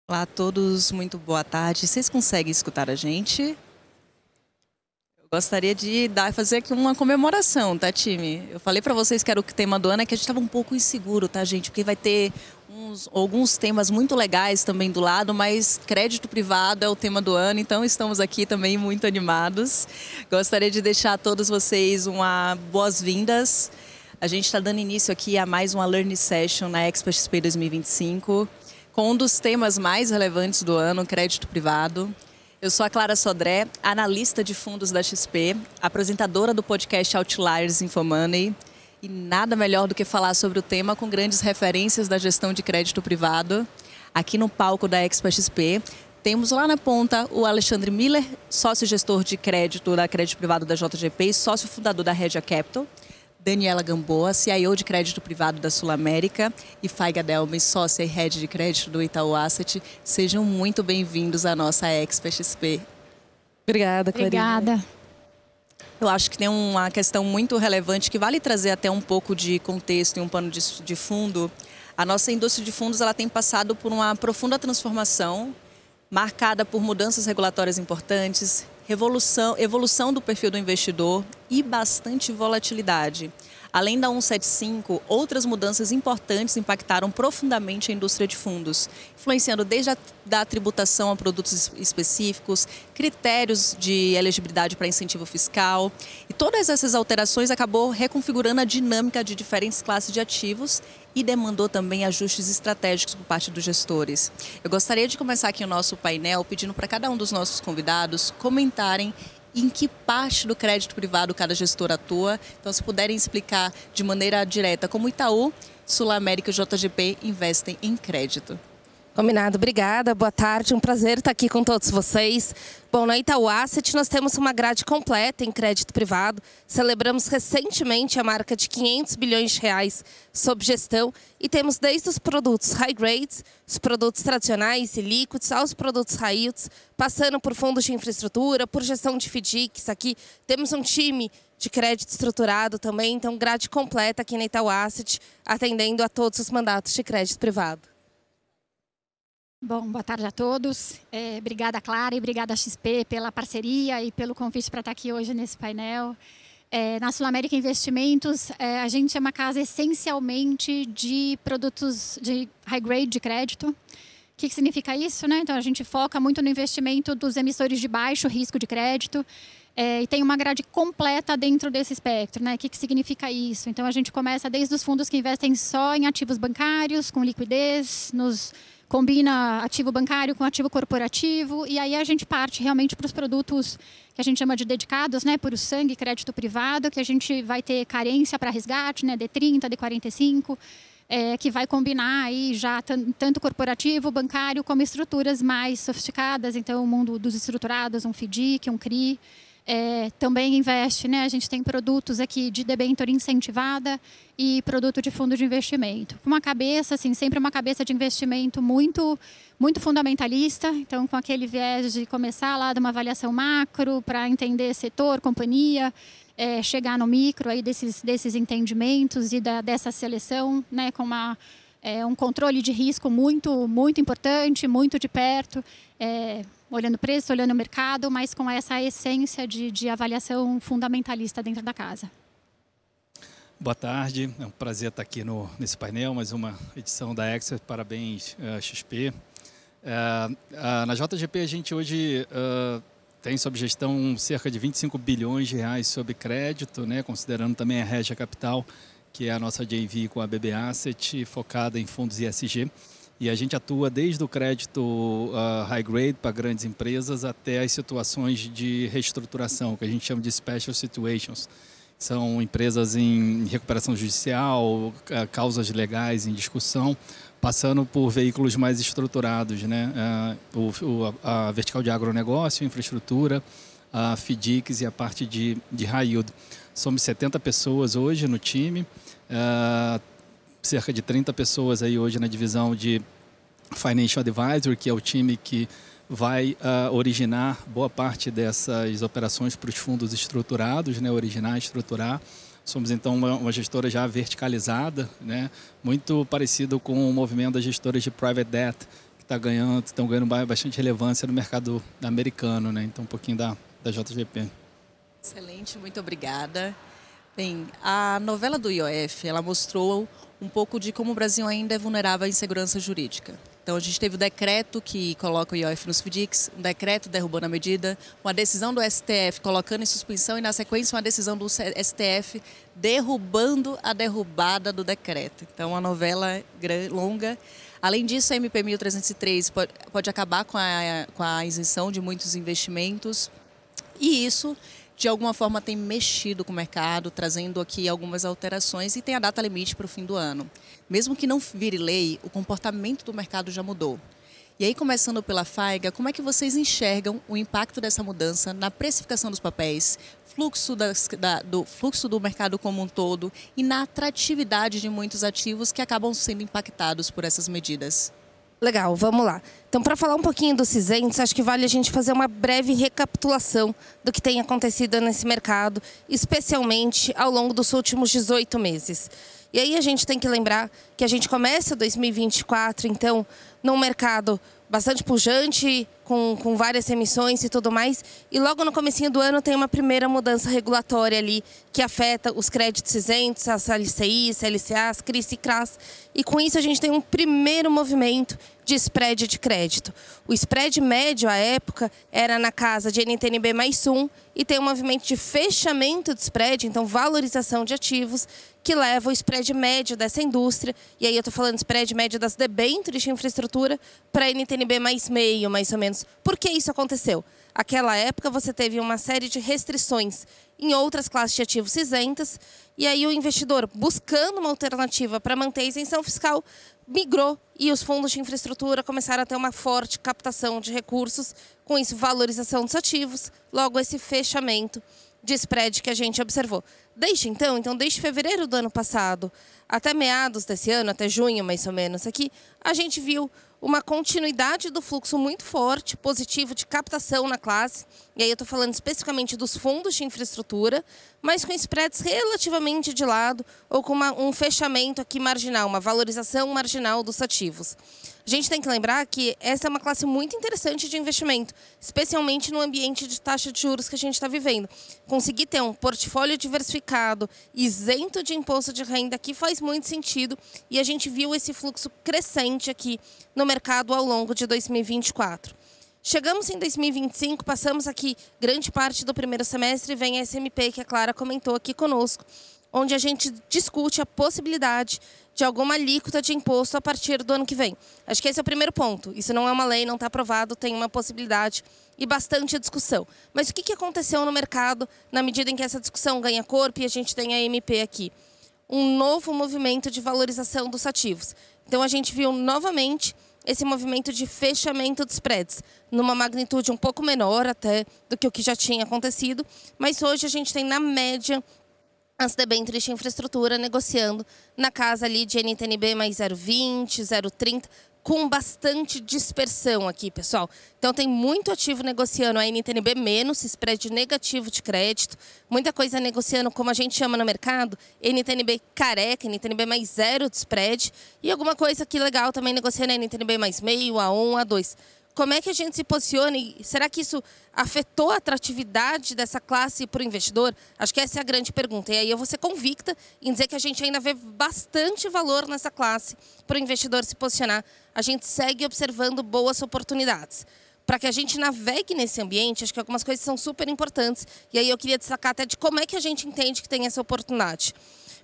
Olá a todos, muito boa tarde. Vocês conseguem escutar a gente? Eu gostaria de fazer aqui uma comemoração, tá, time? Eu falei para vocês que era o tema do ano, é que a gente estava um pouco inseguro, tá, gente? Porque vai ter alguns temas muito legais também do lado, mas crédito privado é o tema do ano, então estamos aqui também muito animados. Gostaria de deixar a todos vocês uma boas-vindas. A gente está dando início aqui a mais uma Learning Session na Expo XP 2025. Com um dos temas mais relevantes do ano, crédito privado. Eu sou a Clara Sodré, analista de fundos da XP, apresentadora do podcast Outliers InfoMoney. E nada melhor do que falar sobre o tema com grandes referências da gestão de crédito privado. Aqui no palco da Expo XP, temos lá na ponta o Alexandre Miller, sócio-gestor de crédito da Crédito Privado da JGP e sócio-fundador da Regia Capital. Daniela Gamboa, CIO de crédito privado da Sul América, e Faiga Delmes, sócia e head de crédito do Itaú Asset. Sejam muito bem-vindos à nossa Expo XP. Obrigada, Clarinha. Obrigada. Eu acho que tem uma questão muito relevante que vale trazer até um pouco de contexto e um pano de fundo. A nossa indústria de fundos ela tem passado por uma profunda transformação, marcada por mudanças regulatórias importantes, evolução do perfil do investidor e bastante volatilidade. Além da 175, outras mudanças importantes impactaram profundamente a indústria de fundos, influenciando desde a tributação a produtos específicos, critérios de elegibilidade para incentivo fiscal. E todas essas alterações acabou reconfigurando a dinâmica de diferentes classes de ativos e demandou também ajustes estratégicos por parte dos gestores. Eu gostaria de começar aqui o nosso painel pedindo para cada um dos nossos convidados comentarem em que parte do crédito privado cada gestor atua. Então, se puderem explicar de maneira direta como Itaú, Sul América e JGP investem em crédito. Combinado, obrigada, boa tarde, um prazer estar aqui com todos vocês. Bom, na Itaú Asset nós temos uma grade completa em crédito privado. Celebramos recentemente a marca de 500 bilhões de reais sob gestão e temos desde os produtos high grades, os produtos tradicionais e líquidos, aos produtos high yields, passando por fundos de infraestrutura, por gestão de FDICs. Aqui temos um time de crédito estruturado também, então grade completa aqui na Itaú Asset, atendendo a todos os mandatos de crédito privado. Bom, boa tarde a todos. Obrigada, Clara, e obrigada, XP, pela parceria e pelo convite para estar aqui hoje nesse painel. Na Sul América Investimentos, a gente é uma casa essencialmente de produtos de high grade de crédito. O que significa isso, né? Então, a gente foca muito no investimento dos emissores de baixo risco de crédito e tem uma grade completa dentro desse espectro, né? O que significa isso? Então, a gente começa desde os fundos que investem só em ativos bancários, com liquidez, combina ativo bancário com ativo corporativo, e aí a gente parte realmente para os produtos que a gente chama de dedicados, né, por sangue, crédito privado, que a gente vai ter carência para resgate, né, D30, D45, que vai combinar aí já tanto corporativo, bancário, como estruturas mais sofisticadas, então o mundo dos estruturados, um FDIC, um CRI. Também investe, né? A gente tem produtos aqui de debênture incentivada e produto de fundo de investimento. Uma cabeça, assim, sempre uma cabeça de investimento muito, muito fundamentalista. Então, com aquele viés de começar lá de uma avaliação macro para entender setor, companhia, chegar no micro aí desses entendimentos e dessa seleção, né? Com um controle de risco muito, muito importante, muito de perto. Olhando preço, olhando o mercado, mas com essa essência de avaliação fundamentalista dentro da casa. Boa tarde, é um prazer estar aqui nesse painel, mais uma edição da Expert, parabéns XP. Na JGP a gente hoje tem sob gestão cerca de 25 bilhões de reais sob crédito, né, considerando também a Regia Capital, que é a nossa JV com a BB Asset, focada em fundos ESG. E a gente atua desde o crédito high grade para grandes empresas até as situações de reestruturação, que a gente chama de special situations. São empresas em recuperação judicial, causas legais em discussão, passando por veículos mais estruturados, né? A vertical de agronegócio, infraestrutura, a FDICs e a parte de high yield. Somos 70 pessoas hoje no time, cerca de 30 pessoas aí hoje na divisão de Financial Advisory, que é o time que vai originar boa parte dessas operações para os fundos estruturados, né, originar e estruturar. Somos, então, uma gestora já verticalizada, né, muito parecido com o movimento das gestoras de Private Debt, que estão ganhando bastante relevância no mercado americano, né? Então, um pouquinho da JGP. Excelente, muito obrigada. Bem, a novela do IOF, ela mostrou um pouco de como o Brasil ainda é vulnerável à insegurança jurídica. Então, a gente teve o decreto que coloca o IOF nos FDICs, um decreto derrubando a medida, uma decisão do STF colocando em suspensão e, na sequência, uma decisão do STF derrubando a derrubada do decreto. Então, uma novela longa. Além disso, a MP 1303 pode acabar com a isenção de muitos investimentos e isso, de alguma forma, tem mexido com o mercado, trazendo aqui algumas alterações e tem a data limite para o fim do ano. Mesmo que não vire lei, o comportamento do mercado já mudou. E aí, começando pela FAIGA, como é que vocês enxergam o impacto dessa mudança na precificação dos papéis, fluxo do mercado como um todo e na atratividade de muitos ativos que acabam sendo impactados por essas medidas? Legal, vamos lá. Então, para falar um pouquinho dos cinzentos, acho que vale a gente fazer uma breve recapitulação do que tem acontecido nesse mercado, especialmente ao longo dos últimos 18 meses. E aí a gente tem que lembrar que a gente começa 2024, então, num mercado bastante pujante, com várias emissões e tudo mais. E logo no comecinho do ano tem uma primeira mudança regulatória ali que afeta os créditos isentos, as LCIs, LCAs, CRIs e CRAs. E com isso a gente tem um primeiro movimento de spread de crédito. O spread médio à época era na casa de NTNB mais 1 e tem um movimento de fechamento de spread, então valorização de ativos, que leva o spread médio dessa indústria, e aí eu estou falando spread médio das debêntures de infraestrutura, para NTNB mais meio, mais ou menos. Por que isso aconteceu? Aquela época você teve uma série de restrições em outras classes de ativos isentas, e aí o investidor, buscando uma alternativa para manter a isenção fiscal, migrou e os fundos de infraestrutura começaram a ter uma forte captação de recursos, com isso valorização dos ativos, logo esse fechamento de spread que a gente observou. Desde então, desde fevereiro do ano passado até meados desse ano, até junho mais ou menos aqui, a gente viu uma continuidade do fluxo muito forte, positivo de captação na classe, e aí eu estou falando especificamente dos fundos de infraestrutura, mas com spreads relativamente de lado ou com um fechamento aqui marginal, uma valorização marginal dos ativos. A gente tem que lembrar que essa é uma classe muito interessante de investimento, especialmente no ambiente de taxa de juros que a gente está vivendo. Conseguir ter um portfólio diversificado, isento de imposto de renda, aqui faz muito sentido e a gente viu esse fluxo crescente aqui no mercado ao longo de 2024. Chegamos em 2025, passamos aqui grande parte do primeiro semestre e vem a SMP que a Clara comentou aqui conosco, onde a gente discute a possibilidade de alguma alíquota de imposto a partir do ano que vem. Acho que esse é o primeiro ponto. Isso não é uma lei, não está aprovado, tem uma possibilidade e bastante discussão. Mas o que aconteceu no mercado na medida em que essa discussão ganha corpo e a gente tem a MP aqui? Um novo movimento de valorização dos ativos. Então a gente viu novamente esse movimento de fechamento de spreads, numa magnitude um pouco menor até do que o que já tinha acontecido, mas hoje a gente tem na média as debêntures de infraestrutura negociando na casa ali de NTNB mais 0,20, 0,30, com bastante dispersão aqui, pessoal. Então tem muito ativo negociando a NTNB menos, spread negativo de crédito, muita coisa negociando, como a gente chama no mercado, NTNB careca, NTNB mais 0 de spread, e alguma coisa aqui legal também negociando a NTNB mais meio, A1, A2. Como é que a gente se posiciona e será que isso afetou a atratividade dessa classe para o investidor? Acho que essa é a grande pergunta. E aí eu vou ser convicta em dizer que a gente ainda vê bastante valor nessa classe para o investidor se posicionar. A gente segue observando boas oportunidades. Para que a gente navegue nesse ambiente, acho que algumas coisas são super importantes. E aí eu queria destacar até de como é que a gente entende que tem essa oportunidade.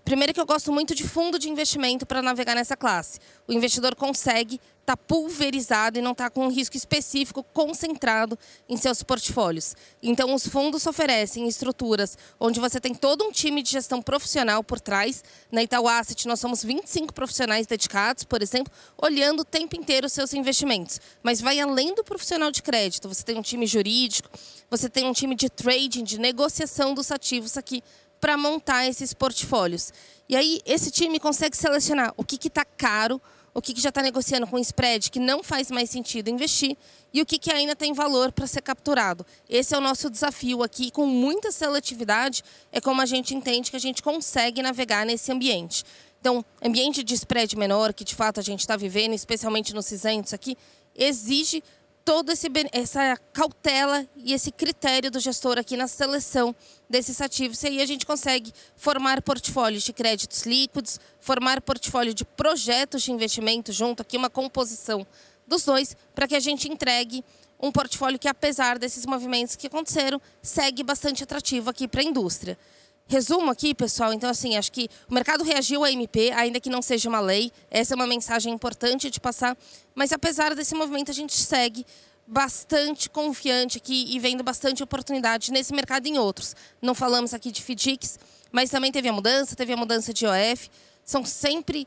Primeiro que eu gosto muito de fundo de investimento para navegar nessa classe. O investidor consegue estar pulverizado e não estar com um risco específico concentrado em seus portfólios. Então, os fundos oferecem estruturas onde você tem todo um time de gestão profissional por trás. Na Itaú Asset, nós somos 25 profissionais dedicados, por exemplo, olhando o tempo inteiro os seus investimentos. Mas vai além do profissional de crédito. Você tem um time jurídico, você tem um time de trading, de negociação dos ativos aqui, para montar esses portfólios. E aí, esse time consegue selecionar o que está caro, o que já está negociando com spread, que não faz mais sentido investir, e o que ainda tem valor para ser capturado. Esse é o nosso desafio aqui, com muita seletividade, é como a gente entende que a gente consegue navegar nesse ambiente. Então, ambiente de spread menor, que de fato a gente está vivendo, especialmente nos cinzentos aqui, exige toda essa cautela e esse critério do gestor aqui na seleção desses ativos. E aí a gente consegue formar portfólios de créditos líquidos, formar portfólio de projetos de investimento junto aqui, uma composição dos dois, para que a gente entregue um portfólio que, apesar desses movimentos que aconteceram, segue bastante atrativo aqui para a indústria. Resumo aqui, pessoal, então assim, acho que o mercado reagiu à MP, ainda que não seja uma lei, essa é uma mensagem importante de passar, mas apesar desse movimento a gente segue bastante confiante aqui e vendo bastante oportunidade nesse mercado e em outros. Não falamos aqui de FDICs, mas também teve a mudança de IOF, são sempre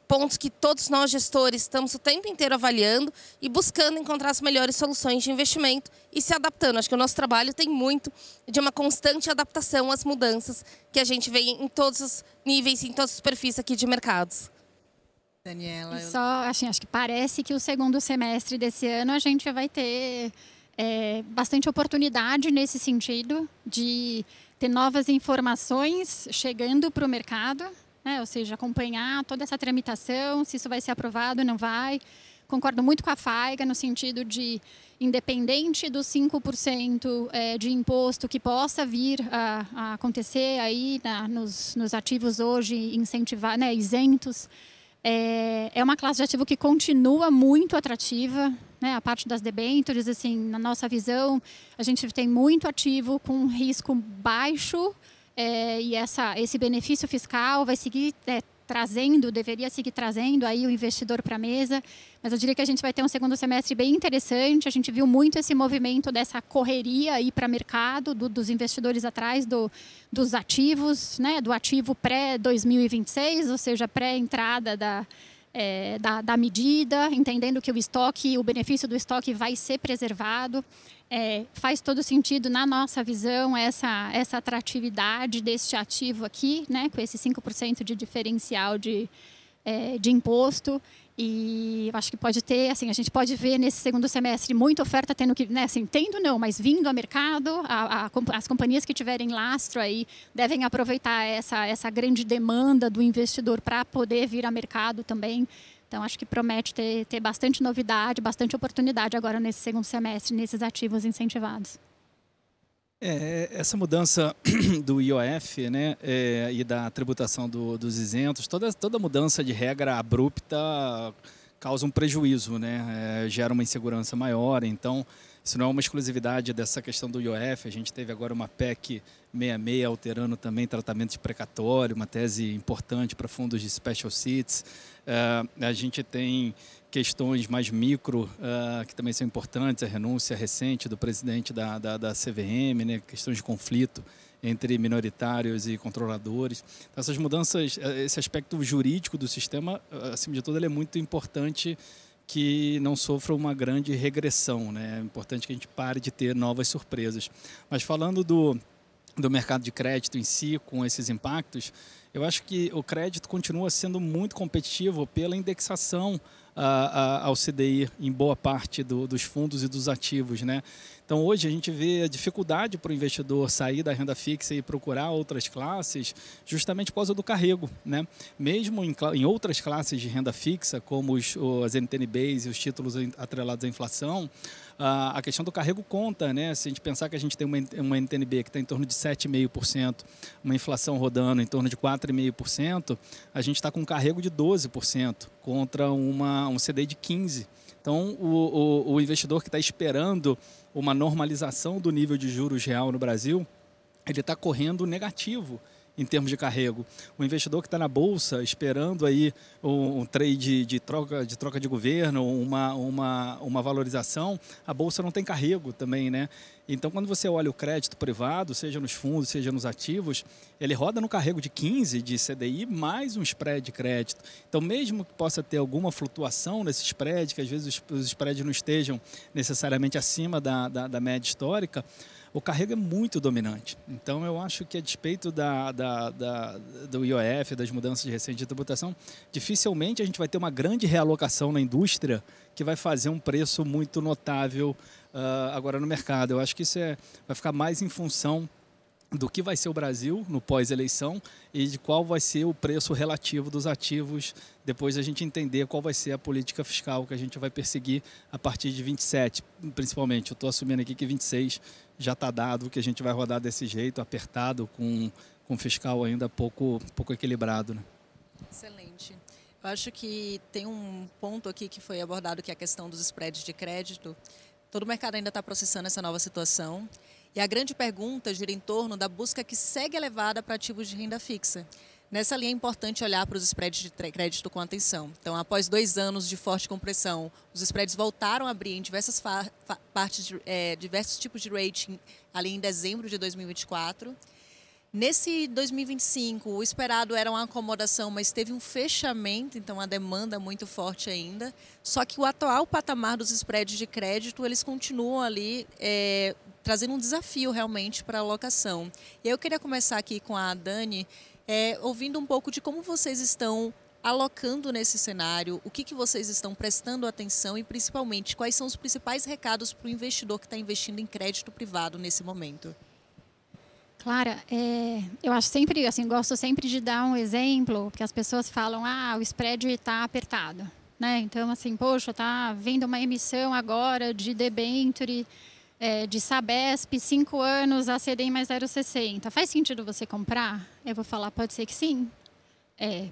pontos que todos nós gestores estamos o tempo inteiro avaliando e buscando encontrar as melhores soluções de investimento e se adaptando. Acho que o nosso trabalho tem muito de uma constante adaptação às mudanças que a gente vê em todos os níveis, em todos os perfis aqui de mercados. Daniela, Só, assim, acho que parece que o segundo semestre desse ano a gente vai ter bastante oportunidade nesse sentido de ter novas informações chegando para o mercado. Ou seja, acompanhar toda essa tramitação, se isso vai ser aprovado ou não vai. Concordo muito com a Faiga no sentido de, independente dos 5% de imposto que possa vir a acontecer aí nos ativos hoje incentivados, isentos, é uma classe de ativo que continua muito atrativa. A parte das debêntures, assim, na nossa visão, a gente tem muito ativo com risco baixo, e esse benefício fiscal vai seguir deveria seguir trazendo aí o investidor para a mesa, mas eu diria que a gente vai ter um segundo semestre bem interessante. A gente viu muito esse movimento dessa correria aí para mercado, dos investidores atrás dos ativos, do ativo pré-2026, ou seja, pré-entrada da medida, entendendo que o benefício do estoque vai ser preservado. Faz todo sentido, na nossa visão, essa atratividade deste ativo aqui, com esse 5% de diferencial de imposto. E acho que pode ter, assim, a gente pode ver nesse segundo semestre muita oferta mas vindo ao mercado. As companhias que tiverem lastro aí devem aproveitar essa grande demanda do investidor para poder vir a mercado também. Então, acho que promete ter bastante novidade, bastante oportunidade agora nesse segundo semestre, nesses ativos incentivados. Essa mudança do IOF, e da tributação dos isentos, toda mudança de regra abrupta causa um prejuízo, gera uma insegurança maior. Então, isso não é uma exclusividade dessa questão do IOF. A gente teve agora uma PEC 66 alterando também tratamento de precatório, uma tese importante para fundos de special seats. A gente tem questões mais micro, que também são importantes, a renúncia recente do presidente da CVM, questões de conflito entre minoritários e controladores. Então, essas mudanças, esse aspecto jurídico do sistema, acima de tudo, ele é muito importante que não sofra uma grande regressão. É importante que a gente pare de ter novas surpresas. Mas falando do mercado de crédito em si, com esses impactos, eu acho que o crédito continua sendo muito competitivo pela indexação ao CDI em boa parte dos fundos e dos ativos. Então, hoje a gente vê a dificuldade para o investidor sair da renda fixa e procurar outras classes justamente por causa do carrego. Mesmo em outras classes de renda fixa, como as NTN-Bs e os títulos atrelados à inflação, a questão do carrego conta. Se a gente pensar que a gente tem uma NTN-B que está em torno de 7,5%, uma inflação rodando em torno de 4,5%, a gente está com um carrego de 12% contra um CDI de 15%. Então, o investidor que está esperando uma normalização do nível de juros real no Brasil, ele está correndo negativo em termos de carrego. O investidor que está na bolsa esperando aí um trade de troca de governo, uma valorização, a bolsa não tem carrego também, Então, quando você olha o crédito privado, seja nos fundos, seja nos ativos, ele roda no carrego de 15 de CDI mais um spread de crédito. Então, mesmo que possa ter alguma flutuação nesse spread, que às vezes os spreads não estejam necessariamente acima da média histórica, o carrego é muito dominante. Então, eu acho que a despeito do IOF, das mudanças recentes de tributação, dificilmente a gente vai ter uma grande realocação na indústria que vai fazer um preço muito notável agora no mercado. Eu acho que isso vai ficar mais em função do que vai ser o Brasil no pós-eleição e de qual vai ser o preço relativo dos ativos, depois a gente entender qual vai ser a política fiscal que a gente vai perseguir a partir de 27, principalmente. Eu estou assumindo aqui que 26 já está dado, que a gente vai rodar desse jeito, apertado, com fiscal ainda pouco equilibrado, né? Excelente. Eu acho que tem um ponto aqui que foi abordado, que é a questão dos spreads de crédito. Todo o mercado ainda está processando essa nova situação. E a grande pergunta gira em torno da busca que segue elevada para ativos de renda fixa. Nessa linha é importante olhar para os spreads de crédito com atenção. Então, após 2 anos de forte compressão, os spreads voltaram a abrir em diversas diversos tipos de rating ali em dezembro de 2024. Nesse 2025, o esperado era uma acomodação, mas teve um fechamento, então a demanda muito forte ainda. Só que o atual patamar dos spreads de crédito, eles continuam ali trazendo um desafio realmente para a alocação. E eu queria começar aqui com a Dani, ouvindo um pouco de como vocês estão alocando nesse cenário, o que vocês estão prestando atenção e, principalmente, quais são os principais recados para o investidor que está investindo em crédito privado nesse momento. Clara, eu acho sempre, assim, gosto sempre de dar um exemplo, porque as pessoas falam, o spread está apertado, né? Então, assim, poxa, está vindo uma emissão agora de debenture, de Sabesp, 5 anos, a CDI mais 0,60. Faz sentido você comprar? Eu vou falar, pode ser que sim.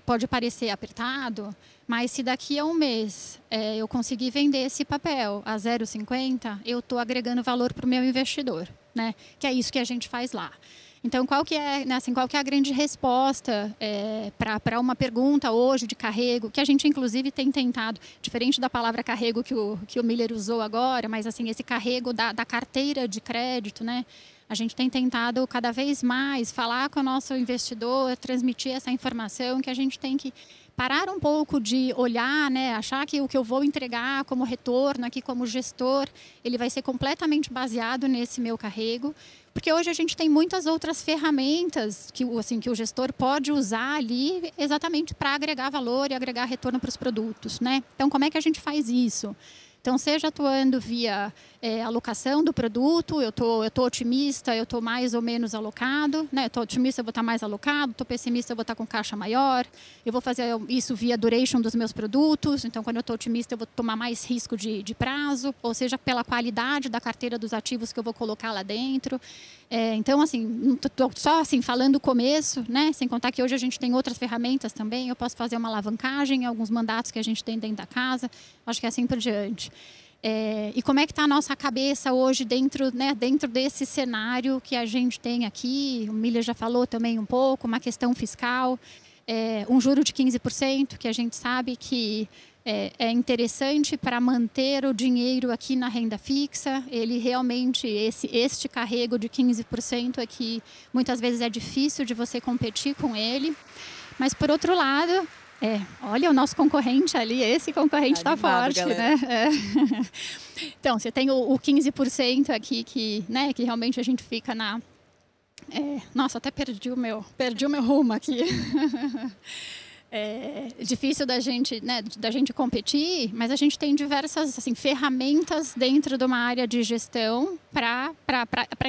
Pode parecer apertado, mas se daqui a um mês eu conseguir vender esse papel a 0,50, eu estou agregando valor para o meu investidor, né? Que é isso que a gente faz lá. Então, qual que é a grande resposta para uma pergunta hoje de carrego, que a gente, inclusive, tem tentado, diferente da palavra carrego que o Miller usou agora, mas assim, esse carrego da carteira de crédito, né? A gente tem tentado cada vez mais falar com o nosso investidor, transmitir essa informação, que a gente tem que parar um pouco de olhar, né, achar que o que eu vou entregar como retorno aqui como gestor, ele vai ser completamente baseado nesse meu carrego, porque hoje a gente tem muitas outras ferramentas que o gestor pode usar ali exatamente para agregar valor e agregar retorno para os produtos, né? Então, como é que a gente faz isso? Então, seja atuando via alocação do produto, eu tô otimista, eu estou mais ou menos alocado, né? Estou otimista, eu vou estar mais alocado, estou pessimista, eu vou estar com caixa maior, eu vou fazer isso via duration dos meus produtos, então quando eu estou otimista eu vou tomar mais risco de prazo, ou seja, pela qualidade da carteira dos ativos que eu vou colocar lá dentro. Então, assim, estou só assim, falando o começo, né? Sem contar que hoje a gente tem outras ferramentas também, eu posso fazer uma alavancagem em alguns mandatos que a gente tem dentro da casa, acho que é assim por diante. E como é que está a nossa cabeça hoje dentro desse cenário que a gente tem aqui? O Miller já falou também um pouco, uma questão fiscal, um juro de 15%, que a gente sabe que é interessante para manter o dinheiro aqui na renda fixa. Ele realmente, este carrego de 15% aqui, muitas vezes é difícil de você competir com ele. Mas, por outro lado, olha o nosso concorrente ali, esse concorrente está forte, galera, né? Então, você tem o 15% aqui que realmente a gente fica na... nossa, até perdi o meu rumo aqui. Difícil da gente competir, mas a gente tem diversas ferramentas dentro de uma área de gestão para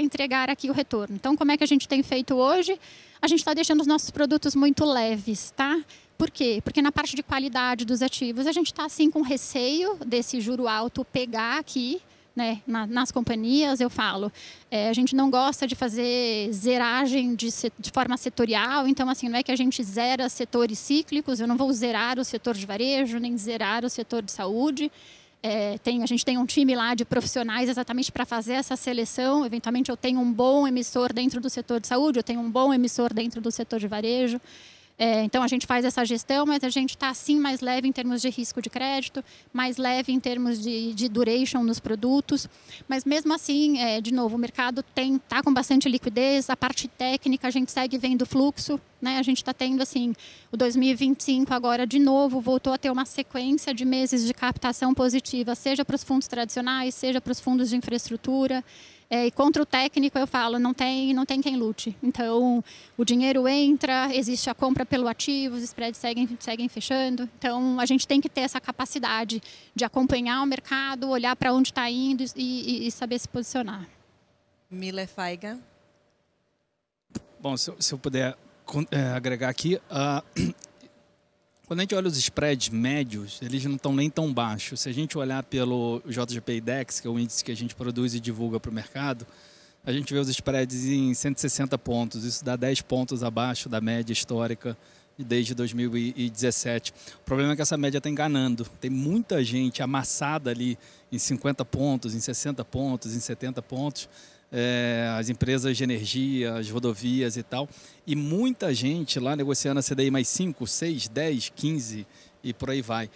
entregar aqui o retorno. Então, como é que a gente tem feito hoje? A gente está deixando os nossos produtos muito leves, tá? Por quê? Porque na parte de qualidade dos ativos, a gente está assim com receio desse juro alto pegar aqui, né, nas companhias. Eu falo, a gente não gosta de fazer zeragem de forma setorial, então assim, não é que a gente zera setores cíclicos, eu não vou zerar o setor de varejo, nem zerar o setor de saúde. A gente tem um time lá de profissionais exatamente para fazer essa seleção. Eventualmente eu tenho um bom emissor dentro do setor de saúde, eu tenho um bom emissor dentro do setor de varejo. Então, a gente faz essa gestão, mas a gente está, sim, mais leve em termos de risco de crédito, mais leve em termos de duration nos produtos. Mas, mesmo assim, de novo, o mercado está com bastante liquidez. A parte técnica, a gente segue vendo fluxo, né? A gente está tendo, assim, o 2025 agora, de novo, voltou a ter uma sequência de meses de captação positiva, seja para os fundos tradicionais, seja para os fundos de infraestrutura. E contra o técnico, eu falo, não tem quem lute. Então, o dinheiro entra, existe a compra pelo ativo, os spreads seguem fechando. Então, a gente tem que ter essa capacidade de acompanhar o mercado, olhar para onde está indo e saber se posicionar. Miller Feiga. Bom, se eu puder agregar aqui, quando a gente olha os spreads médios, eles não estão nem tão baixos. Se a gente olhar pelo JGP Index, que é o índice que a gente produz e divulga para o mercado, a gente vê os spreads em 160 pontos. Isso dá 10 pontos abaixo da média histórica desde 2017. O problema é que essa média está enganando. Tem muita gente amassada ali em 50 pontos, em 60 pontos, em 70 pontos. As empresas de energia, as rodovias e tal. E muita gente lá negociando a CDI mais 5, 6, 10, 15 e por aí vai.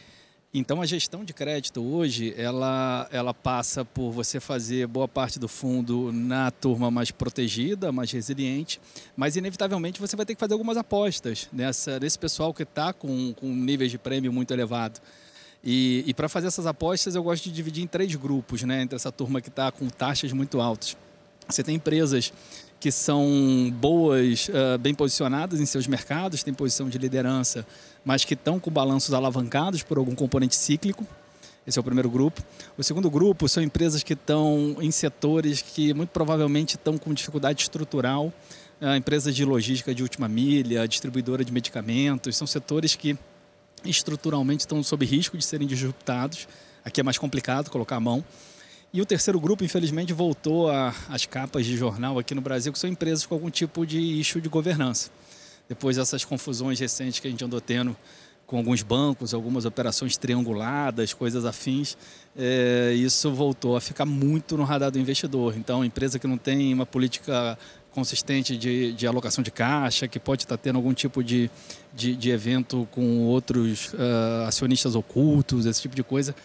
Então, a gestão de crédito hoje, ela passa por você fazer boa parte do fundo na turma mais protegida, mais resiliente, mas, inevitavelmente, você vai ter que fazer algumas apostas nesse pessoal que está com níveis de prêmio muito elevado. E para fazer essas apostas, eu gosto de dividir em 3 grupos, né, entre essa turma que está com taxas muito altas. Você tem empresas que são boas, bem posicionadas em seus mercados, têm posição de liderança, mas que estão com balanços alavancados por algum componente cíclico. Esse é o primeiro grupo. O segundo grupo são empresas que estão em setores que muito provavelmente estão com dificuldade estrutural, empresas de logística de última milha, distribuidora de medicamentos, são setores que estruturalmente estão sob risco de serem disruptados. Aqui é mais complicado colocar a mão. E o terceiro grupo, infelizmente, voltou às capas de jornal aqui no Brasil, que são empresas com algum tipo de issue de governança. Depois dessas confusões recentes que a gente andou tendo com alguns bancos, algumas operações trianguladas, coisas afins, isso voltou a ficar muito no radar do investidor. Então, empresa que não tem uma política consistente de alocação de caixa, que pode estar tendo algum tipo de evento com outros acionistas ocultos, esse tipo de coisa,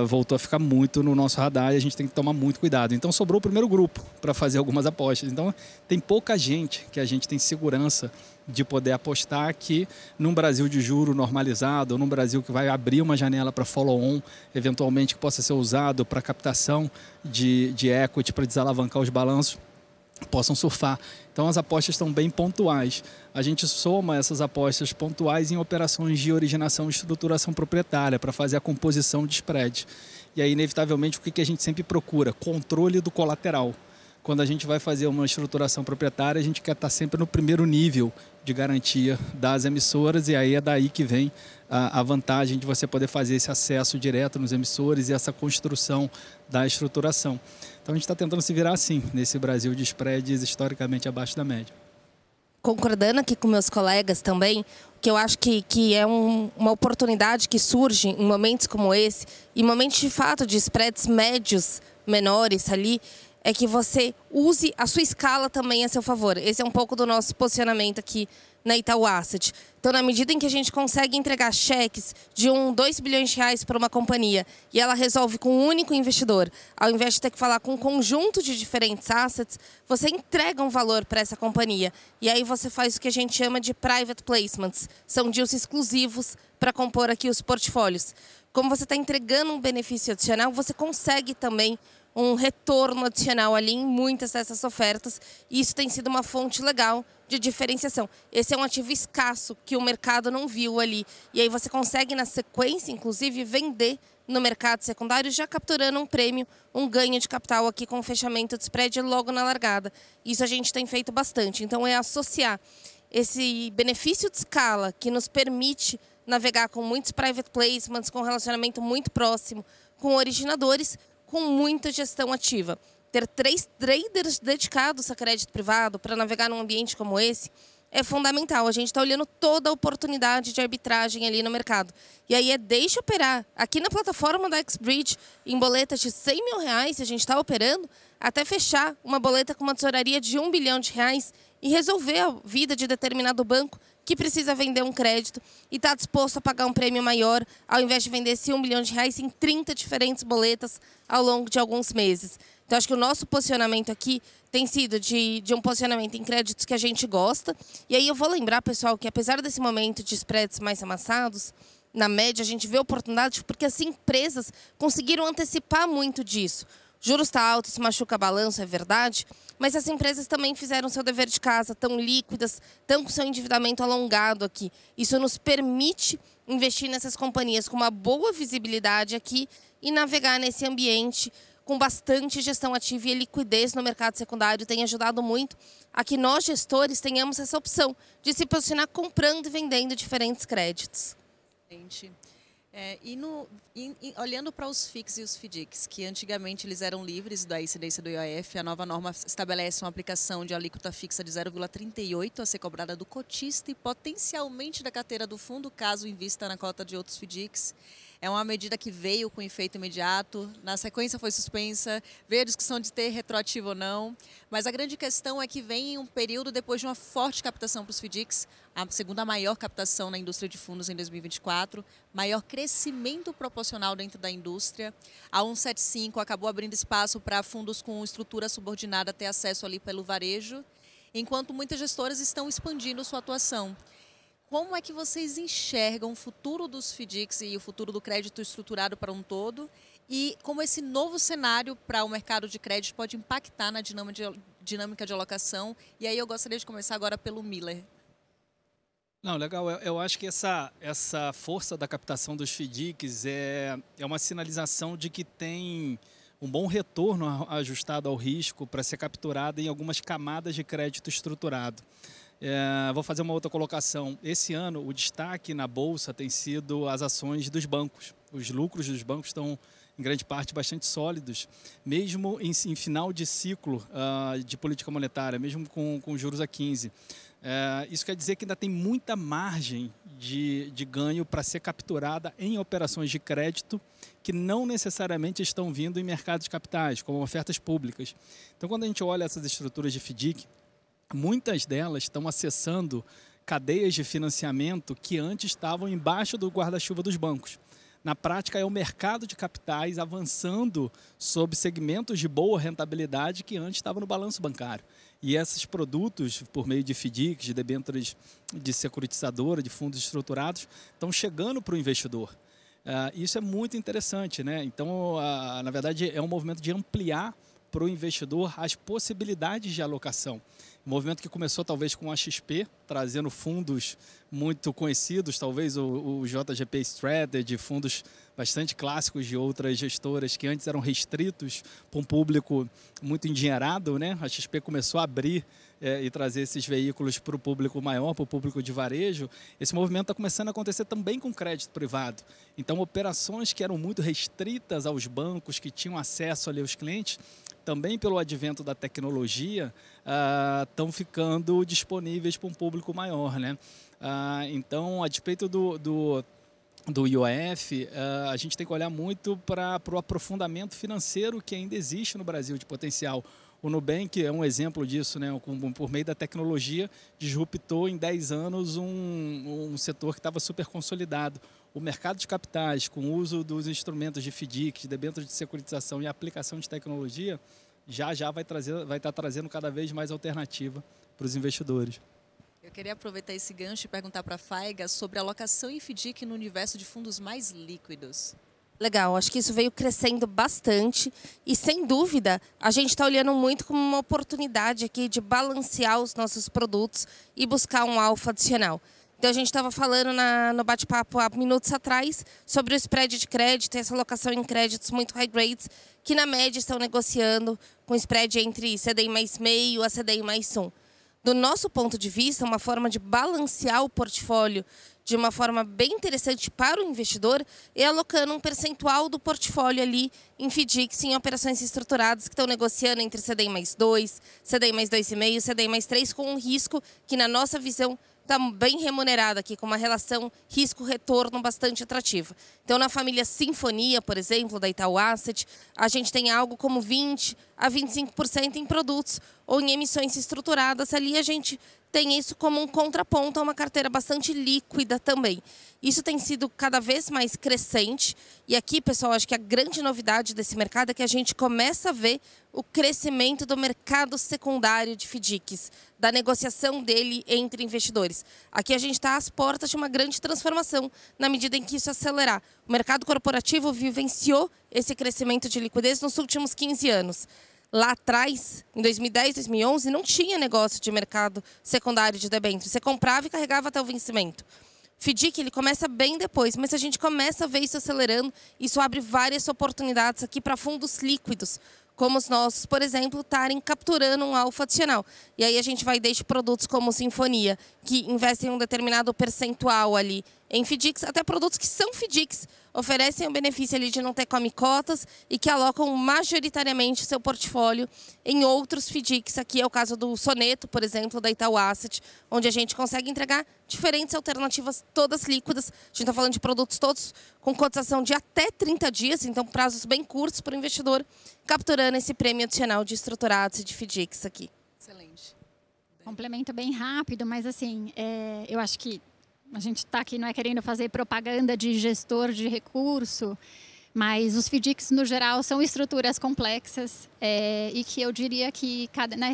voltou a ficar muito no nosso radar e a gente tem que tomar muito cuidado. Então sobrou o primeiro grupo para fazer algumas apostas. Então tem pouca gente que a gente tem segurança de poder apostar aqui num Brasil de juro normalizado, ou num Brasil que vai abrir uma janela para follow-on, eventualmente que possa ser usado para captação de equity, para desalavancar os balanços, possam surfar. Então as apostas estão bem pontuais. A gente soma essas apostas pontuais em operações de originação e estruturação proprietária para fazer a composição de spread. E aí, inevitavelmente, o que a gente sempre procura? Controle do colateral. Quando a gente vai fazer uma estruturação proprietária, a gente quer estar sempre no primeiro nível de garantia das emissoras, e aí é daí que vem a vantagem de você poder fazer esse acesso direto nos emissores e essa construção da estruturação. Então a gente está tentando se virar assim, nesse Brasil de spreads historicamente abaixo da média. Concordando aqui com meus colegas também, que eu acho que é uma oportunidade que surge em momentos como esse, e momentos de fato de spreads médios, menores ali, é que você use a sua escala também a seu favor. Esse é um pouco do nosso posicionamento aqui na Itaú Asset. Então, na medida em que a gente consegue entregar cheques de 2 bilhões de reais para uma companhia e ela resolve com um único investidor, ao invés de ter que falar com um conjunto de diferentes assets, você entrega um valor para essa companhia. E aí você faz o que a gente chama de private placements. São deals exclusivos para compor aqui os portfólios. Como você está entregando um benefício adicional, você consegue também um retorno adicional ali em muitas dessas ofertas. E isso tem sido uma fonte legal de diferenciação. Esse é um ativo escasso que o mercado não viu ali. E aí você consegue, na sequência, inclusive, vender no mercado secundário, já capturando um prêmio, um ganho de capital aqui com o fechamento de spread logo na largada. Isso a gente tem feito bastante. Então, é associar esse benefício de escala que nos permite navegar com muitos private placements, com um relacionamento muito próximo com originadores, com muita gestão ativa. Ter 3 traders dedicados a crédito privado para navegar num ambiente como esse é fundamental. A gente está olhando toda a oportunidade de arbitragem ali no mercado. E aí deixa operar. Aqui na plataforma da XBridge, em boletas de 100 mil reais, a gente está operando, até fechar uma boleta com uma tesouraria de 1 bilhão de reais e resolver a vida de determinado banco que precisa vender um crédito e está disposto a pagar um prêmio maior, ao invés de vender esse 1 bilhão de reais em 30 diferentes boletas ao longo de alguns meses. Então, acho que o nosso posicionamento aqui tem sido de um posicionamento em créditos que a gente gosta. E aí eu vou lembrar, pessoal, que apesar desse momento de spreads mais amassados, na média a gente vê oportunidades porque as empresas conseguiram antecipar muito disso. Juros está alto, isso machuca balanço, é verdade, mas as empresas também fizeram seu dever de casa, estão líquidas, estão com seu endividamento alongado aqui. Isso nos permite investir nessas companhias com uma boa visibilidade aqui e navegar nesse ambiente com bastante gestão ativa e liquidez no mercado secundário tem ajudado muito a que nós, gestores, tenhamos essa opção de se posicionar comprando e vendendo diferentes créditos. Gente, olhando para os FIIs e os FDICs, que antigamente eles eram livres da incidência do IOF, a nova norma estabelece uma aplicação de alíquota fixa de 0,38 a ser cobrada do cotista e potencialmente da carteira do fundo, caso invista na cota de outros FDICs. É uma medida que veio com efeito imediato, na sequência foi suspensa, veio a discussão de ter retroativo ou não, mas a grande questão é que vem em um período depois de uma forte captação para os FDICs, a segunda maior captação na indústria de fundos em 2024, maior crescimento proporcional dentro da indústria. A 175 acabou abrindo espaço para fundos com estrutura subordinada ter acesso ali pelo varejo, enquanto muitas gestoras estão expandindo sua atuação. Como é que vocês enxergam o futuro dos FDICs e o futuro do crédito estruturado para um todo? E como esse novo cenário para o mercado de crédito pode impactar na dinâmica de alocação? E aí eu gostaria de começar agora pelo Miller. Não, legal. Eu acho que essa força da captação dos FDICs é uma sinalização de que tem um bom retorno ajustado ao risco para ser capturado em algumas camadas de crédito estruturado. Vou fazer uma outra colocação. Esse ano, o destaque na Bolsa tem sido as ações dos bancos. Os lucros dos bancos estão, em grande parte, bastante sólidos, mesmo em final de ciclo de política monetária, mesmo com juros a 15. Isso quer dizer que ainda tem muita margem de ganho para ser capturada em operações de crédito que não necessariamente estão vindo em mercados de capitais, como ofertas públicas. Então, quando a gente olha essas estruturas de FDIC, muitas delas estão acessando cadeias de financiamento que antes estavam embaixo do guarda-chuva dos bancos. Na prática, é o mercado de capitais avançando sob segmentos de boa rentabilidade que antes estavam no balanço bancário. E esses produtos, por meio de FDICs, de debêntures de securitizadora, de fundos estruturados, estão chegando para o investidor. Isso é muito interessante, né? Então, na verdade, é um movimento de ampliar para o investidor as possibilidades de alocação. Um movimento que começou talvez com a XP, trazendo fundos muito conhecidos, talvez o JGP Strategy, fundos bastante clássicos de outras gestoras que antes eram restritos para um público muito endinheirado, né? A XP começou a abrir e trazer esses veículos para o público maior, para o público de varejo. Esse movimento está começando a acontecer também com crédito privado. Então, operações que eram muito restritas aos bancos, que tinham acesso ali aos clientes, também pelo advento da tecnologia, estão ficando disponíveis para um público maior, né? Então, a despeito do IOF, a gente tem que olhar muito para o aprofundamento financeiro que ainda existe no Brasil de potencial. O Nubank é um exemplo disso, né? Por meio da tecnologia, disruptou em 10 anos um setor que estava super consolidado. O mercado de capitais, com o uso dos instrumentos de FDIC, de debêntures de securitização e aplicação de tecnologia, já vai estar trazendo cada vez mais alternativa para os investidores. Eu queria aproveitar esse gancho e perguntar para a Faiga sobre a alocação em FDIC no universo de fundos mais líquidos. Legal, acho que isso veio crescendo bastante e, sem dúvida, a gente está olhando muito como uma oportunidade aqui de balancear os nossos produtos e buscar um alfa adicional. Então, a gente estava falando no bate-papo há minutos atrás sobre o spread de crédito e essa alocação em créditos muito high grades, que na média estão negociando com spread entre CDI mais meio a CDI mais 1. Do nosso ponto de vista, uma forma de balancear o portfólio de uma forma bem interessante para o investidor é alocando um percentual do portfólio ali em FDICs, em operações estruturadas que estão negociando entre CDI mais 2, CDI mais 2,5, CDI mais 3, com um risco que, na nossa visão, está bem remunerado aqui, com uma relação risco-retorno bastante atrativa. Então, na família Sinfonia, por exemplo, da Itaú Asset, a gente tem algo como 20% a 25% em produtos ou em emissões estruturadas. Ali a gente tem isso como um contraponto a uma carteira bastante líquida também. Isso tem sido cada vez mais crescente. E aqui, pessoal, acho que a grande novidade desse mercado é que a gente começa a ver o crescimento do mercado secundário de FDICs, da negociação dele entre investidores. Aqui a gente está às portas de uma grande transformação, na medida em que isso acelerar. O mercado corporativo vivenciou esse crescimento de liquidez nos últimos 15 anos. Lá atrás, em 2010, 2011, não tinha negócio de mercado secundário de debêntures. Você comprava e carregava até o vencimento. FDIC, ele começa bem depois, mas a gente começa a ver isso acelerando. Isso abre várias oportunidades aqui para fundos líquidos, como os nossos, por exemplo, estarem capturando um alfa adicional. E aí a gente vai desde produtos como Sinfonia, que investem um determinado percentual ali em FDICs, até produtos que são FDICs, oferecem o benefício ali de não ter come-cotas e que alocam majoritariamente seu portfólio em outros FDICs. Aqui é o caso do Soneto, por exemplo, da Itaú Asset, onde a gente consegue entregar diferentes alternativas, todas líquidas. A gente está falando de produtos todos com cotação de até 30 dias, então prazos bem curtos para o investidor, capturando esse prêmio adicional de estruturados e de FDICs aqui. Excelente. Complemento bem rápido, mas assim, eu acho que a gente está aqui, não é querendo fazer propaganda de gestor de recurso, mas os FDICs, no geral, são estruturas complexas e que eu diria que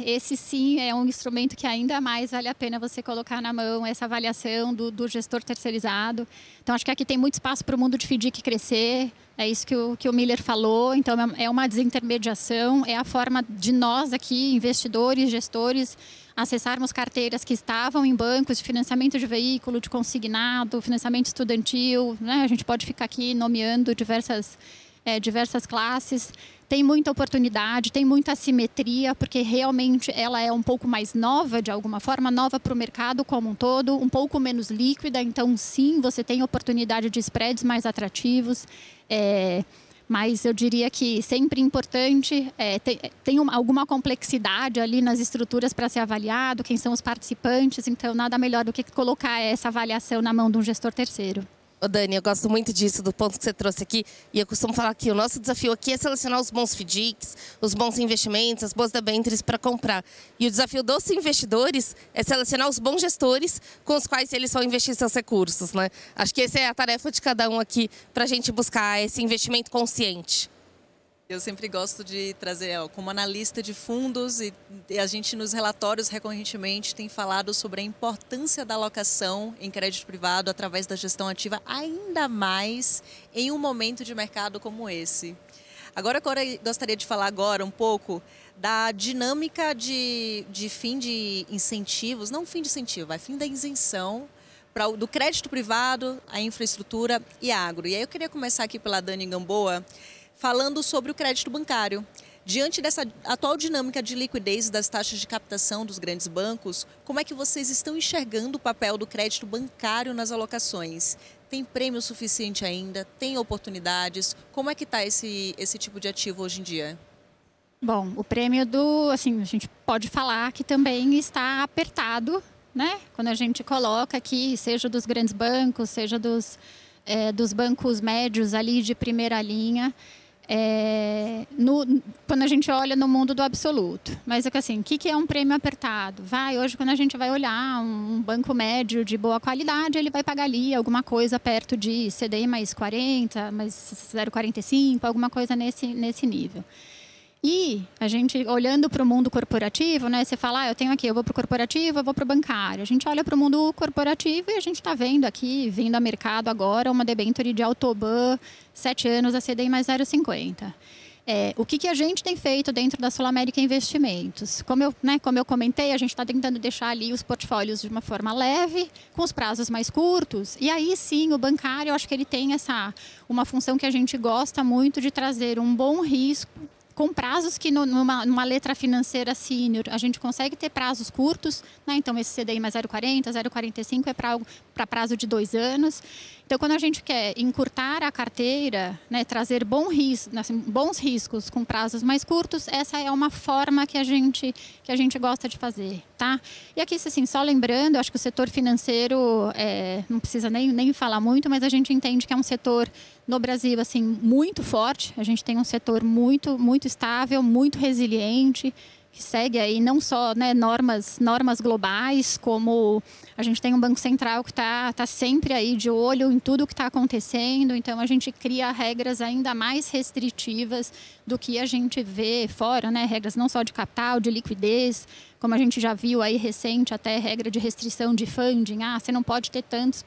esse sim é um instrumento que ainda mais vale a pena você colocar na mão, essa avaliação do gestor terceirizado. Então, acho que aqui tem muito espaço para o mundo de FDIC crescer, é isso que o Miller falou. Então, é uma desintermediação, é a forma de nós aqui, investidores, gestores, acessarmos carteiras que estavam em bancos de financiamento de veículo, de consignado, financiamento estudantil, né? A gente pode ficar aqui nomeando diversas classes. Tem muita oportunidade, tem muita assimetria, porque realmente ela é um pouco mais nova, de alguma forma, nova para o mercado como um todo, um pouco menos líquida. Então, sim, você tem oportunidade de spreads mais atrativos. Mas eu diria que sempre importante, tem alguma complexidade ali nas estruturas para ser avaliado, quem são os participantes, então nada melhor do que colocar essa avaliação na mão de um gestor terceiro. Ô Dani, eu gosto muito disso, do ponto que você trouxe aqui, e eu costumo falar que o nosso desafio aqui é selecionar os bons FDICs, os bons investimentos, as boas debêntures para comprar. E o desafio dos investidores é selecionar os bons gestores com os quais eles vão investir seus recursos, né? Acho que essa é a tarefa de cada um aqui para a gente buscar esse investimento consciente. Eu sempre gosto de trazer, como analista de fundos, e a gente nos relatórios recorrentemente tem falado sobre a importância da alocação em crédito privado através da gestão ativa, ainda mais em um momento de mercado como esse. Agora gostaria de falar um pouco da dinâmica de fim de incentivos, não fim de incentivo, é fim da isenção do crédito privado, a infraestrutura e agro. E aí eu queria começar aqui pela Dani Gamboa, falando sobre o crédito bancário. Diante dessa atual dinâmica de liquidez das taxas de captação dos grandes bancos, como é que vocês estão enxergando o papel do crédito bancário nas alocações? Tem prêmio suficiente ainda? Tem oportunidades? Como é que está esse tipo de ativo hoje em dia? Bom, o prêmio a gente pode falar que também está apertado, né? Quando a gente coloca aqui, seja dos grandes bancos, seja dos bancos médios ali de primeira linha, quando a gente olha no mundo do absoluto. Mas assim, o que é um prêmio apertado? Hoje, quando a gente vai olhar um banco médio de boa qualidade, ele vai pagar ali alguma coisa perto de CDI mais 40, mais 0,45, alguma coisa nesse nível. E a gente, olhando para o mundo corporativo, né, você fala, eu vou para o corporativo, eu vou para o bancário. A gente olha para o mundo corporativo e a gente está vendo aqui, vindo a mercado agora, uma debênture de Autoban, 7 anos, a CDI mais 0,50. O que a gente tem feito dentro da SulAmérica Investimentos? Como eu comentei, a gente está tentando deixar ali os portfólios de uma forma leve, com os prazos mais curtos. E aí sim, o bancário, eu acho que ele tem uma função que a gente gosta muito de trazer um bom risco, com prazos que numa letra financeira sênior a gente consegue ter prazos curtos, né? Então esse CDI mais 0,40, 0,45 é para prazo de 2 anos. Então quando a gente quer encurtar a carteira, né, trazer bons riscos com prazos mais curtos, essa é uma forma que a gente gosta de fazer, tá? E aqui, assim, só lembrando, eu acho que o setor financeiro não precisa nem falar muito, mas a gente entende que é um setor no Brasil, assim, muito forte. A gente tem um setor muito, muito estável, muito resiliente, que segue aí não só, né, normas globais, como a gente tem um Banco Central que tá sempre aí de olho em tudo que está acontecendo. Então, a gente cria regras ainda mais restritivas do que a gente vê fora, né? Regras não só de capital, de liquidez, como a gente já viu aí recente, até regra de restrição de funding. Você não pode ter tantos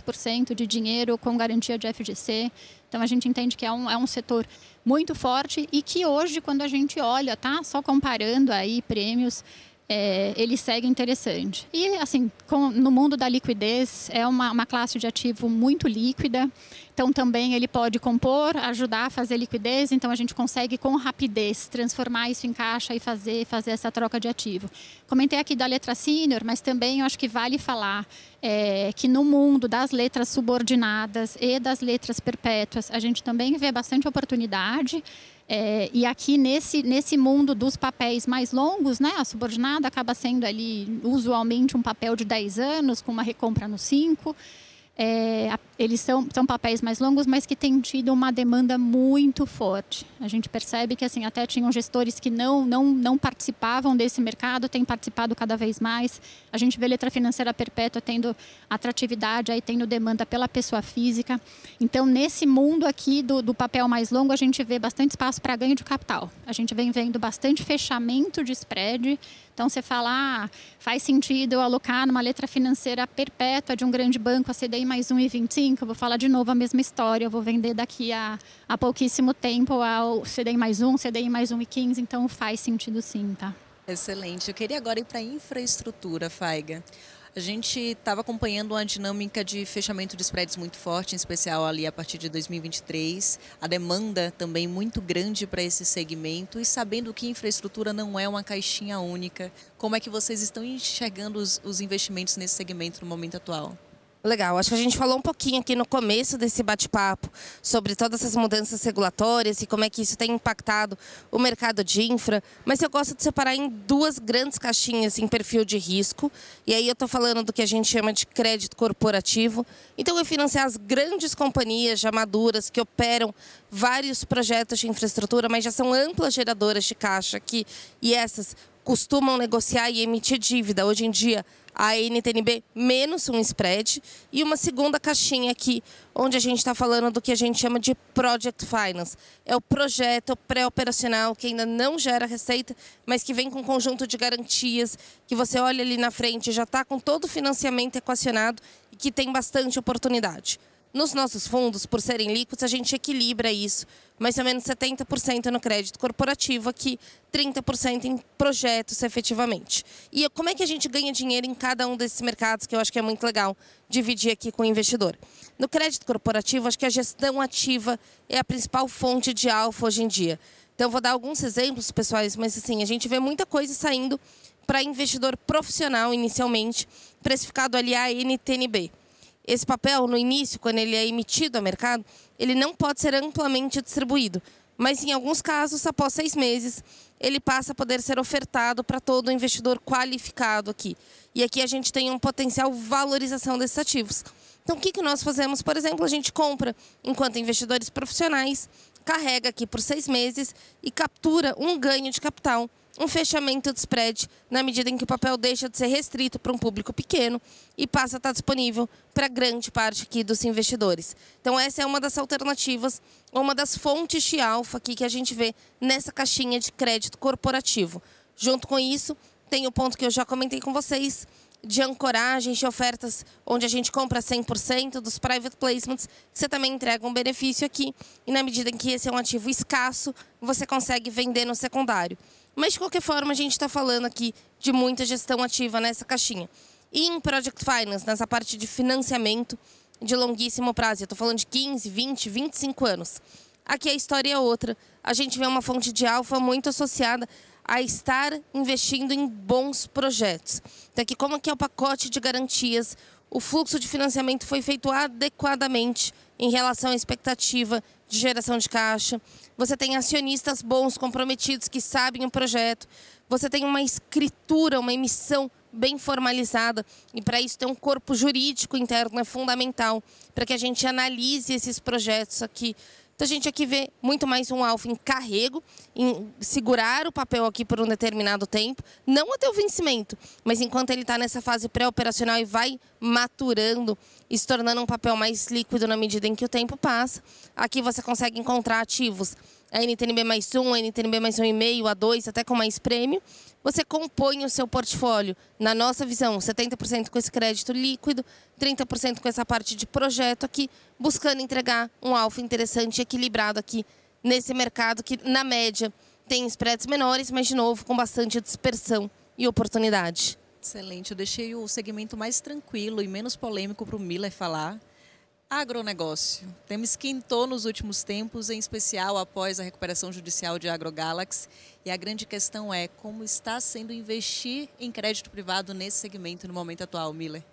por cento de dinheiro com garantia de FGC. Então, a gente entende que é um setor muito forte e que hoje, quando a gente olha, tá? Só comparando aí prêmios, ele segue interessante. E, assim, no mundo da liquidez, é uma classe de ativo muito líquida. Então, também ele pode compor, ajudar a fazer liquidez. Então, a gente consegue, com rapidez, transformar isso em caixa e fazer essa troca de ativo. Comentei aqui da letra sênior, mas também eu acho que vale falar que no mundo das letras subordinadas e das letras perpétuas, a gente também vê bastante oportunidade. E aqui nesse mundo dos papéis mais longos, né, a subordinada acaba sendo ali usualmente um papel de 10 anos com uma recompra no 5. Eles são papéis mais longos, mas que têm tido uma demanda muito forte. A gente percebe que assim, até tinham gestores que não participavam desse mercado, têm participado cada vez mais. A gente vê letra financeira perpétua tendo atratividade, aí tendo demanda pela pessoa física. Então, nesse mundo aqui do papel mais longo, a gente vê bastante espaço para ganho de capital. A gente vem vendo bastante fechamento de spread. Então, você fala, faz sentido eu alocar numa letra financeira perpétua de um grande banco a CDI mais 1,25, eu vou falar de novo a mesma história, eu vou vender daqui a pouquíssimo tempo ao CDI mais 1, CDI mais 1,15, então faz sentido sim, tá? Excelente. Eu queria agora ir para a infraestrutura, Faiga. A gente estava acompanhando uma dinâmica de fechamento de spreads muito forte, em especial ali a partir de 2023. A demanda também muito grande para esse segmento e sabendo que infraestrutura não é uma caixinha única. Como é que vocês estão enxergando os investimentos nesse segmento no momento atual? Legal, acho que a gente falou um pouquinho aqui no começo desse bate-papo sobre todas essas mudanças regulatórias e como é que isso tem impactado o mercado de infra, mas eu gosto de separar em duas grandes caixinhas em perfil de risco, e aí eu estou falando do que a gente chama de crédito corporativo. Então, é financiar as grandes companhias já maduras que operam vários projetos de infraestrutura, mas já são amplas geradoras de caixa aqui, e essas costumam negociar e emitir dívida. Hoje em dia, a NTNB menos um spread, e uma segunda caixinha aqui, onde a gente está falando do que a gente chama de Project Finance. É o projeto pré-operacional que ainda não gera receita, mas que vem com um conjunto de garantias, que você olha ali na frente, já está com todo o financiamento equacionado e que tem bastante oportunidade. Nos nossos fundos, por serem líquidos, a gente equilibra isso, mais ou menos 70% no crédito corporativo, aqui 30% em projetos efetivamente. E como é que a gente ganha dinheiro em cada um desses mercados, que eu acho que é muito legal dividir aqui com o investidor? No crédito corporativo, acho que a gestão ativa é a principal fonte de alfa hoje em dia. Então, eu vou dar alguns exemplos, pessoais, mas assim, a gente vê muita coisa saindo para investidor profissional, inicialmente, precificado ali a NTNB. Esse papel, no início, quando ele é emitido ao mercado, ele não pode ser amplamente distribuído. Mas, em alguns casos, após 6 meses, ele passa a poder ser ofertado para todo investidor qualificado aqui. E aqui a gente tem um potencial valorização desses ativos. Então, o que nós fazemos? Por exemplo, a gente compra, enquanto investidores profissionais, carrega aqui por 6 meses e captura um ganho de capital, um fechamento de spread, na medida em que o papel deixa de ser restrito para um público pequeno e passa a estar disponível para grande parte aqui dos investidores. Então, essa é uma das alternativas, uma das fontes de alfa aqui que a gente vê nessa caixinha de crédito corporativo. Junto com isso, tem o ponto que eu já comentei com vocês, de ancoragem de ofertas, onde a gente compra 100% dos private placements, que você também entrega um benefício aqui, e na medida em que esse é um ativo escasso, você consegue vender no secundário. Mas, de qualquer forma, a gente está falando aqui de muita gestão ativa nessa caixinha. E em Project Finance, nessa parte de financiamento de longuíssimo prazo, eu estou falando de 15, 20, 25 anos. Aqui a história é outra. A gente vê uma fonte de alfa muito associada a estar investindo em bons projetos. Então, aqui, como que é o pacote de garantias, o fluxo de financiamento foi feito adequadamente em relação à expectativa de geração de caixa. Você tem acionistas bons, comprometidos, que sabem o projeto. Você tem uma escritura, uma emissão bem formalizada. E para isso ter um corpo jurídico interno é fundamental para que a gente analise esses projetos aqui. Então, a gente aqui vê muito mais um alfa em carrego, em segurar o papel aqui por um determinado tempo, não até o vencimento, mas enquanto ele está nessa fase pré-operacional e vai maturando e se tornando um papel mais líquido na medida em que o tempo passa. Aqui você consegue encontrar ativos, a NTNB mais 1, a NTNB mais 1,5, a 2, até com mais prêmio. Você compõe o seu portfólio, na nossa visão, 70% com esse crédito líquido, 30% com essa parte de projeto aqui, buscando entregar um alfa interessante e equilibrado aqui nesse mercado que, na média, tem spreads menores, mas, de novo, com bastante dispersão e oportunidade. Excelente, eu deixei o segmento mais tranquilo e menos polêmico para o Miller falar. Agronegócio. O tema esquentou nos últimos tempos, em especial após a recuperação judicial de AgroGalaxy. E a grande questão é como está sendo investir em crédito privado nesse segmento no momento atual, Miller?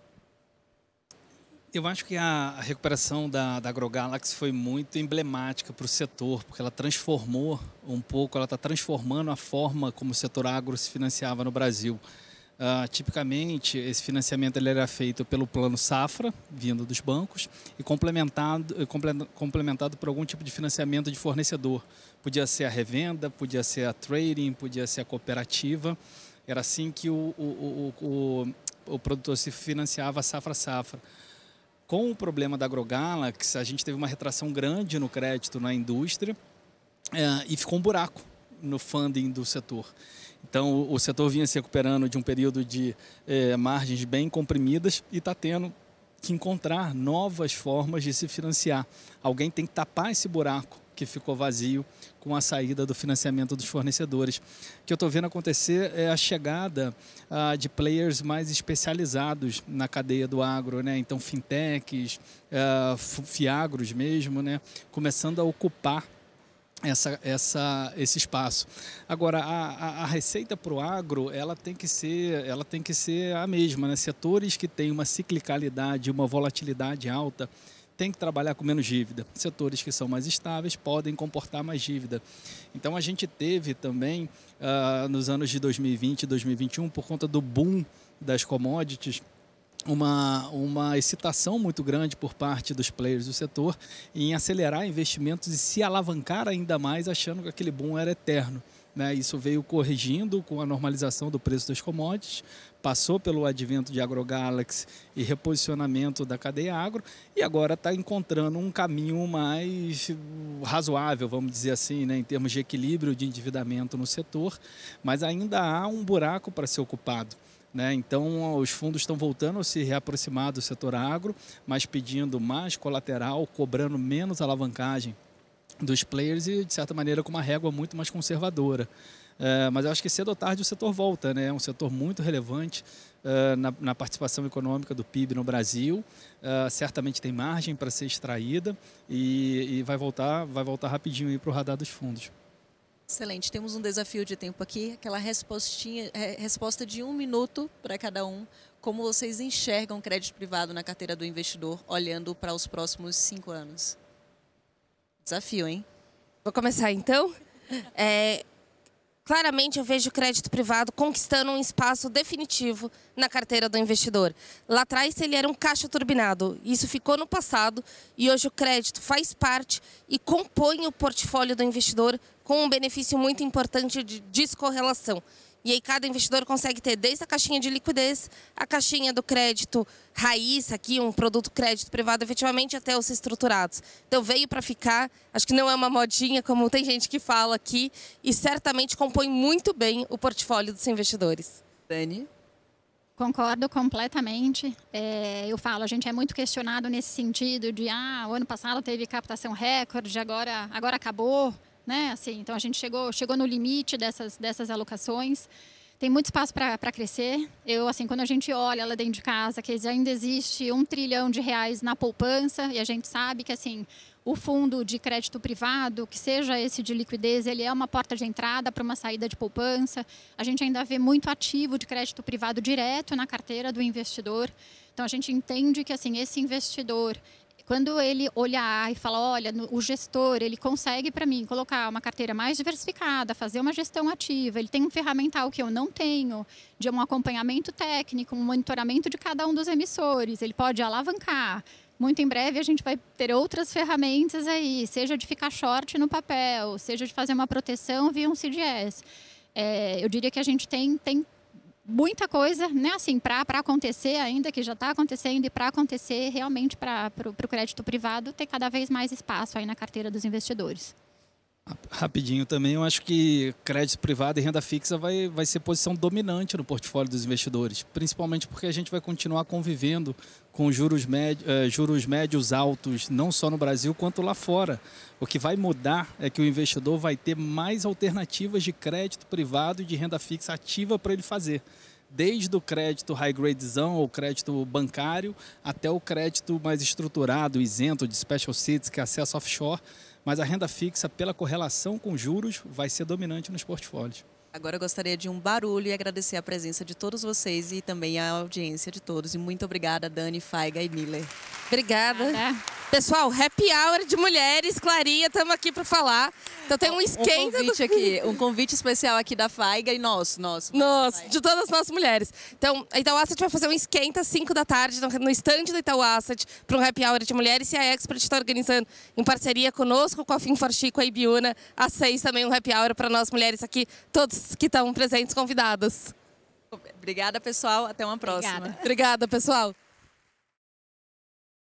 Eu acho que a recuperação da AgroGalaxy foi muito emblemática para o setor, porque ela transformou um pouco, ela está transformando a forma como o setor agro se financiava no Brasil. Tipicamente, esse financiamento ele era feito pelo plano safra, vindo dos bancos, e complementado por algum tipo de financiamento de fornecedor. Podia ser a revenda, podia ser a trading, podia ser a cooperativa. Era assim que o produtor se financiava safra-safra. Com o problema da AgroGalaxy, a gente teve uma retração grande no crédito na indústria e ficou um buraco no funding do setor. Então, o setor vinha se recuperando de um período de margens bem comprimidas e está tendo que encontrar novas formas de se financiar. Alguém tem que tapar esse buraco que ficou vazio com a saída do financiamento dos fornecedores. O que eu estou vendo acontecer é a chegada de players mais especializados na cadeia do agro, né? Então, fintechs, fiagros mesmo, né? Começando a ocupar esse espaço. Agora, a receita para o agro, ela tem que ser a mesma, né? Setores que têm uma ciclicalidade, uma volatilidade alta, tem que trabalhar com menos dívida. Setores que são mais estáveis podem comportar mais dívida. Então, a gente teve também, nos anos de 2020 e 2021, por conta do boom das commodities, uma excitação muito grande por parte dos players do setor em acelerar investimentos e se alavancar ainda mais, achando que aquele boom era eterno, né? Isso veio corrigindo com a normalização do preço das commodities, passou pelo advento de AgroGalaxy e reposicionamento da cadeia agro, e agora está encontrando um caminho mais razoável, vamos dizer assim, né, em termos de equilíbrio de endividamento no setor, mas ainda há um buraco para ser ocupado. Então, os fundos estão voltando a se reaproximar do setor agro, mas pedindo mais colateral, cobrando menos alavancagem dos players e, de certa maneira, com uma régua muito mais conservadora. Mas eu acho que cedo ou tarde o setor volta, né? É um setor muito relevante na participação econômica do PIB no Brasil. Certamente tem margem para ser extraída e vai voltar rapidinho para o radar dos fundos. Excelente, temos um desafio de tempo aqui, aquela resposta de 1 minuto para cada um. Como vocês enxergam crédito privado na carteira do investidor, olhando para os próximos 5 anos? Desafio, hein? Vou começar então. Claramente eu vejo o crédito privado conquistando um espaço definitivo na carteira do investidor. Lá atrás ele era um caixa turbinado, isso ficou no passado e hoje o crédito faz parte e compõe o portfólio do investidor com um benefício muito importante de descorrelação. E aí cada investidor consegue ter desde a caixinha de liquidez, a caixinha do crédito raiz, aqui um produto crédito privado efetivamente, até os estruturados. Então veio para ficar, acho que não é uma modinha como tem gente que fala aqui, e certamente compõe muito bem o portfólio dos investidores. Dani? Concordo completamente. Eu falo, a gente é muito questionado nesse sentido de o ano passado teve captação recorde, agora acabou. Né? Assim, então a gente chegou no limite dessas alocações. Tem muito espaço para crescer. Quando a gente olha lá dentro de casa, que ainda existe R$1 trilhão na poupança, e a gente sabe que o fundo de crédito privado, que seja esse de liquidez, ele é uma porta de entrada para uma saída de poupança. A gente ainda vê muito ativo de crédito privado direto na carteira do investidor. Então a gente entende que esse investidor, quando ele olhar e falar, olha, o gestor, ele consegue para mim colocar uma carteira mais diversificada, fazer uma gestão ativa, ele tem um ferramental que eu não tenho, de um acompanhamento técnico, um monitoramento de cada um dos emissores, ele pode alavancar. Muito em breve a gente vai ter outras ferramentas aí, seja de ficar short no papel, seja de fazer uma proteção via um CDS. Eu diria que a gente tem muita coisa, né, para acontecer ainda, que já está acontecendo, e para acontecer realmente para o crédito privado ter cada vez mais espaço aí na carteira dos investidores. Rapidinho também, eu acho que crédito privado e renda fixa vai ser posição dominante no portfólio dos investidores, principalmente porque a gente vai continuar convivendo com juros médios altos, não só no Brasil quanto lá fora. O que vai mudar é que o investidor vai ter mais alternativas de crédito privado e de renda fixa ativa para ele fazer. Desde o crédito high gradezão ou crédito bancário até o crédito mais estruturado, isento de special situations, que é acesso offshore. Mas a renda fixa, pela correlação com juros, vai ser dominante nos portfólios. Agora eu gostaria de um barulho e agradecer a presença de todos vocês e também a audiência de todos. E muito obrigada, Dani, Faiga e Miller. Obrigada. Pessoal, happy hour de mulheres, Clarinha, estamos aqui para falar. Então tem um esquenta. Um convite especial aqui da Faiga e nosso. De todas as nossas mulheres. Então, a Itaú Asset vai fazer um esquenta às 5 da tarde no estande do Itaú Asset para um happy hour de mulheres. E a Expert está organizando em parceria conosco, com a Finforchi, com a Ibiúna, às 6 também um happy hour para nós mulheres aqui, todos que estão presentes convidadas. Obrigada, pessoal. Até uma próxima. Obrigada, pessoal.